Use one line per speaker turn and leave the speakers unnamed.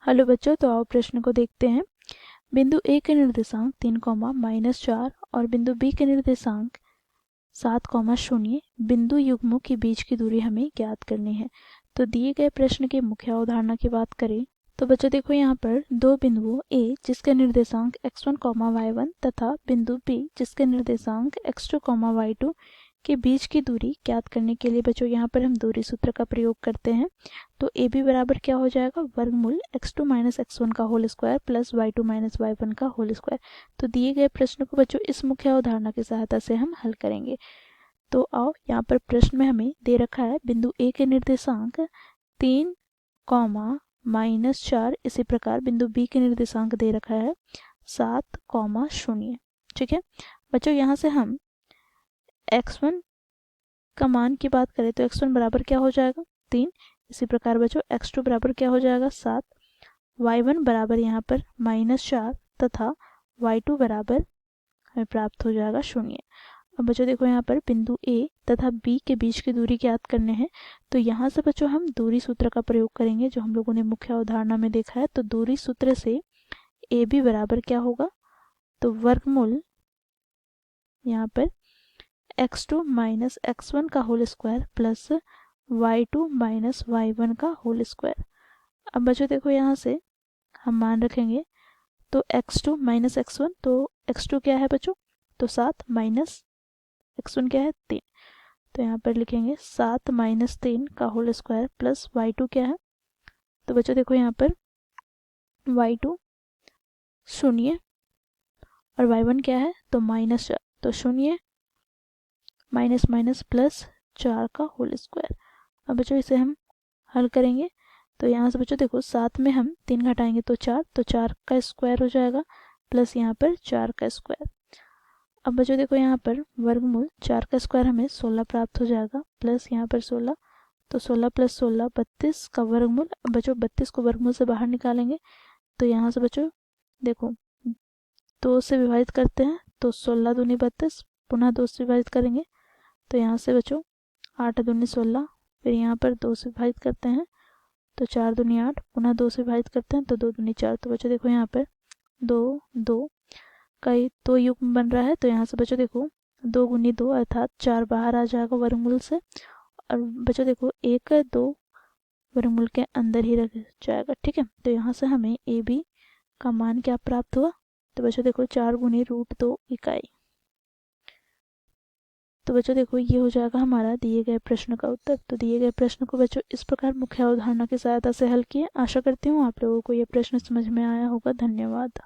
Hello बच्चों, तो आओ प्रश्न को देखते हैं। बिंदु ए के निर्देशांक 3, -4 और बिंदु बी के निर्देशांक 7, 0 बिंदु युग्मों के बीच की दूरी हमें ज्ञात करनी है। तो दिए गए प्रश्न की मुख्य अवधारणा की बात करें तो बच्चों देखो, यहाँ पर दो बिंदुओं ए जिसके निर्देशांक x1, y1 तथा बिंदु बी जिसके निर्देशांक x2, y2 के बीच की दूरी ज्ञात करने के लिए बच्चों यहाँ पर हम दूरी सूत्र का प्रयोग करते हैं। तो ए बी बराबर क्या हो जाएगा, वर्गमूल x2 - x1 का whole square plus y2 - y1 का होल स्क्वायर। तो दिए गए प्रश्न को बच्चों इस मुख्य अवधारणा की सहायता से हम हल करेंगे। तो आओ, यहाँ पर प्रश्न में हमें दे रखा है बिंदु ए के निर्देशांक 3, -4, इसी प्रकार बिंदु बी के निर्देशांक दे रखा है 7, 0। ठीक है बच्चों, यहाँ से हम x1 का मान की बात करें तो x1 बराबर क्या हो जाएगा, 3। इसी प्रकार बच्चों x2 बराबर क्या हो जाएगा, 7। y1 बराबर यहाँ पर -4 तथा y2 बराबर हमें प्राप्त हो जाएगा 0। अब बच्चों देखो, यहाँ पर बिंदु ए तथा बी के बीच की दूरी ज्ञात करने हैं। तो यहाँ से बच्चों हम दूरी सूत्र का प्रयोग करेंगे जो हम लोगों ने मुख्य अवधारणा में देखा है। तो दूरी सूत्र से ए बी बराबर क्या होगा, तो वर्गमूल यहाँ पर x2 - x1 का whole square plus y2 - y1 का होल स्क्वायर। अब बच्चों देखो, यहाँ से हम मान रखेंगे तो x2 - x1, तो x2 क्या है बच्चों, तो 7 माइनस x1 क्या है, 3। तो यहाँ पर लिखेंगे 7 - 3 का होल स्क्वायर प्लस y2 क्या है, तो बच्चों देखो यहाँ पर y2 0 और y1 क्या है, तो -4। तो 0 माइनस माइनस प्लस 4 का होल स्क्वायर। अब बच्चों इसे हम हल करेंगे तो यहाँ से बच्चों देखो, 7 में हम 3 घटाएंगे तो 4, तो 4 का स्क्वायर हो जाएगा प्लस यहाँ पर 4 का स्क्वायर। अब बच्चों देखो, यहाँ पर वर्गमूल 4 का स्क्वायर हमें 16 प्राप्त हो जाएगा प्लस यहाँ पर 16, तो 16 + 16 32 का वर्गमूल। अब बच्चों 32 को वर्गमूल से बाहर निकालेंगे तो यहाँ से बच्चों देखो 2 से विभाजित करते हैं तो 16 दूनी 32, पुनः 2 से विभाजित करेंगे तो यहाँ से बच्चों 8 दूनी 16, फिर यहाँ पर 2 से विभाजित करते हैं तो 4 दूनी 8, पुनः 2 से विभाजित करते हैं तो 2 दूनी 4। तो बच्चों देखो, यहाँ पर 2 2 का 2 युग्म बन रहा है। तो यहाँ से बच्चों देखो 2 × 2 अर्थात 4 बाहर आ जाएगा वर्गमूल से। और बच्चों देखो 1 2 वर्गमूल के अंदर ही रह जाएगा। ठीक है, तो यहाँ से हमें ए बी का मान क्या प्राप्त हुआ, तो बच्चों देखो 4 × √2 इकाई। तो बच्चों देखो, ये हो जाएगा हमारा दिए गए प्रश्न का उत्तर। तो दिए गए प्रश्न को बच्चों इस प्रकार मुख्य अवधारणा की सहायता से हल किए। आशा करती हूँ आप लोगों को ये प्रश्न समझ में आया होगा। धन्यवाद।